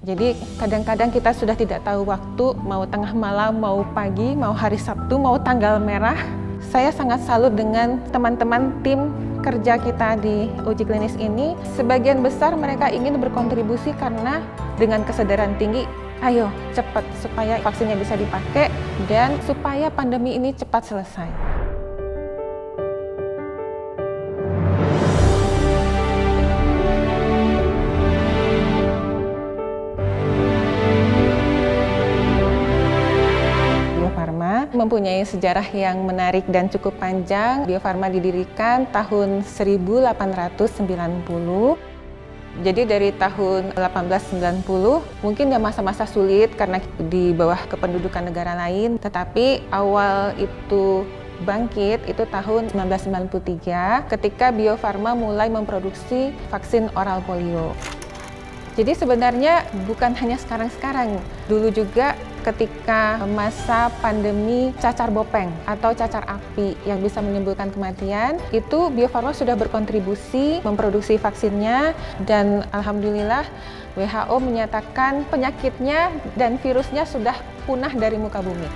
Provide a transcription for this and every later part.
Jadi kadang-kadang kita sudah tidak tahu waktu, mau tengah malam, mau pagi, mau hari Sabtu, mau tanggal merah. Saya sangat salut dengan teman-teman tim kerja kita di uji klinis ini. Sebagian besar mereka ingin berkontribusi karena dengan kesadaran tinggi, ayo cepat supaya vaksinnya bisa dipakai dan supaya pandemi ini cepat selesai. Bio Farma mempunyai sejarah yang menarik dan cukup panjang. Bio Farma didirikan tahun 1890. Jadi dari tahun 1890 mungkin ya masa-masa sulit karena di bawah kependudukan negara lain, tetapi awal itu bangkit itu tahun 1993 ketika Bio Farma mulai memproduksi vaksin oral polio. Jadi sebenarnya bukan hanya sekarang-sekarang, dulu juga ketika masa pandemi cacar bopeng atau cacar api yang bisa menimbulkan kematian, itu Bio Farma sudah berkontribusi memproduksi vaksinnya dan alhamdulillah WHO menyatakan penyakitnya dan virusnya sudah punah dari muka bumi.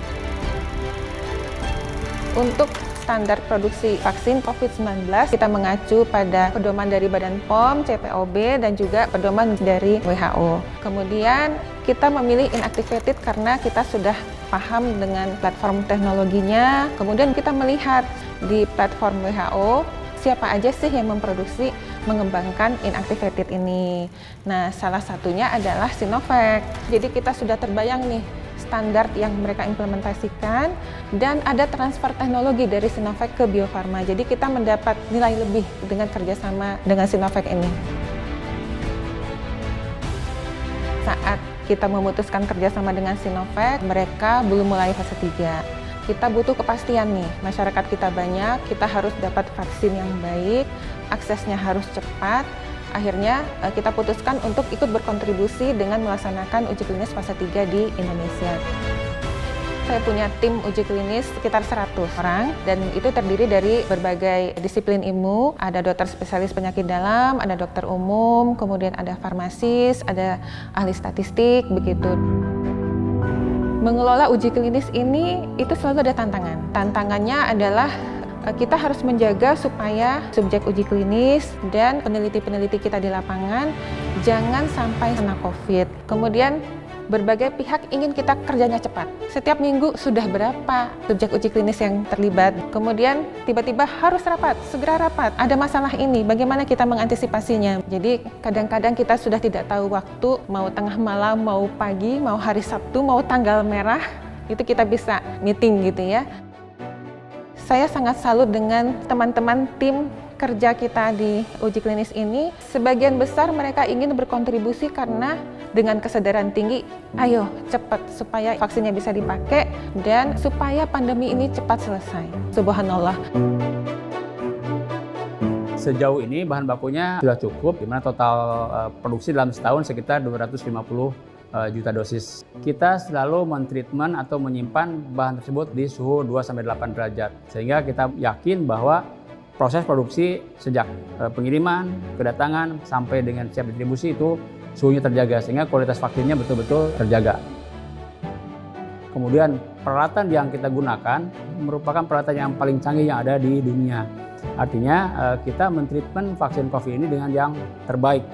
Untuk standar produksi vaksin COVID-19, kita mengacu pada pedoman dari Badan POM, CPOB, dan juga pedoman dari WHO. Kemudian kita memilih inactivated karena kita sudah paham dengan platform teknologinya. Kemudian kita melihat di platform WHO, siapa aja sih yang memproduksi, mengembangkan inactivated ini. Nah, salah satunya adalah Sinovac. Jadi kita sudah terbayang nih, standar yang mereka implementasikan dan ada transfer teknologi dari Sinovac ke Bio Farma. Jadi kita mendapat nilai lebih dengan kerjasama dengan Sinovac ini. Saat kita memutuskan kerjasama dengan Sinovac, mereka belum mulai fase 3. Kita butuh kepastian nih, masyarakat kita banyak, kita harus dapat vaksin yang baik, aksesnya harus cepat. Akhirnya kita putuskan untuk ikut berkontribusi dengan melaksanakan uji klinis fase 3 di Indonesia. Saya punya tim uji klinis sekitar 100 orang dan itu terdiri dari berbagai disiplin ilmu. Ada dokter spesialis penyakit dalam, ada dokter umum, kemudian ada farmasis, ada ahli statistik, begitu. Mengelola uji klinis ini itu selalu ada tantangan. Tantangannya adalah kita harus menjaga supaya subjek uji klinis dan peneliti-peneliti kita di lapangan jangan sampai kena COVID. Kemudian berbagai pihak ingin kita kerjanya cepat. Setiap minggu sudah berapa subjek uji klinis yang terlibat. Kemudian tiba-tiba harus rapat, segera rapat. Ada masalah ini, bagaimana kita mengantisipasinya? Jadi kadang-kadang kita sudah tidak tahu waktu, mau tengah malam, mau pagi, mau hari Sabtu, mau tanggal merah, itu kita bisa meeting gitu ya. Saya sangat salut dengan teman-teman tim kerja kita di uji klinis ini. Sebagian besar mereka ingin berkontribusi karena dengan kesadaran tinggi, ayo cepat supaya vaksinnya bisa dipakai dan supaya pandemi ini cepat selesai. Subhanallah. Sejauh ini bahan bakunya sudah cukup, di mana total produksi dalam setahun sekitar 250 juta dosis. Kita selalu mentreatment atau menyimpan bahan tersebut di suhu 2-8 derajat. Sehingga kita yakin bahwa proses produksi sejak pengiriman, kedatangan, sampai dengan siap distribusi itu suhunya terjaga. Sehingga kualitas vaksinnya betul-betul terjaga. Kemudian peralatan yang kita gunakan merupakan peralatan yang paling canggih yang ada di dunia. Artinya kita mentreatment vaksin COVID ini dengan yang terbaik.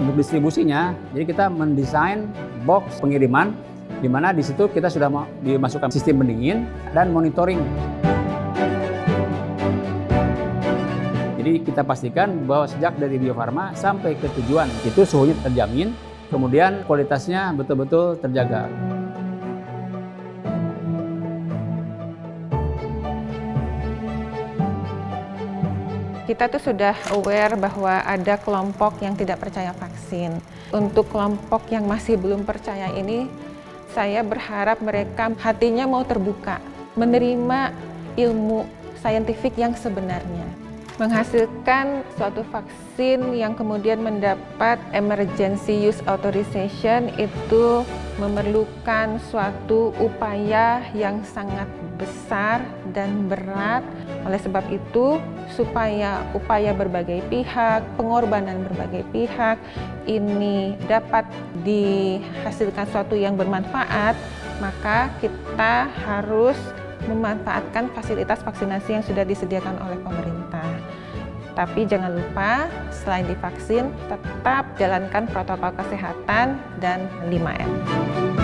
Untuk distribusinya, jadi kita mendesain box pengiriman di mana di situ kita sudah dimasukkan sistem pendingin dan monitoring. Jadi kita pastikan bahwa sejak dari Bio Farma sampai ke tujuan itu suhunya terjamin, kemudian kualitasnya betul-betul terjaga. Kita tuh sudah aware bahwa ada kelompok yang tidak percaya vaksin. Untuk kelompok yang masih belum percaya ini, saya berharap mereka hatinya mau terbuka, menerima ilmu saintifik yang sebenarnya. Menghasilkan suatu vaksin yang kemudian mendapat emergency use authorization itu memerlukan suatu upaya yang sangat besar dan berat. Oleh sebab itu, supaya upaya berbagai pihak, pengorbanan berbagai pihak ini dapat dihasilkan suatu yang bermanfaat, maka kita harus memanfaatkan fasilitas vaksinasi yang sudah disediakan oleh pemerintah. Tapi jangan lupa, selain divaksin, tetap jalankan protokol kesehatan dan 5M.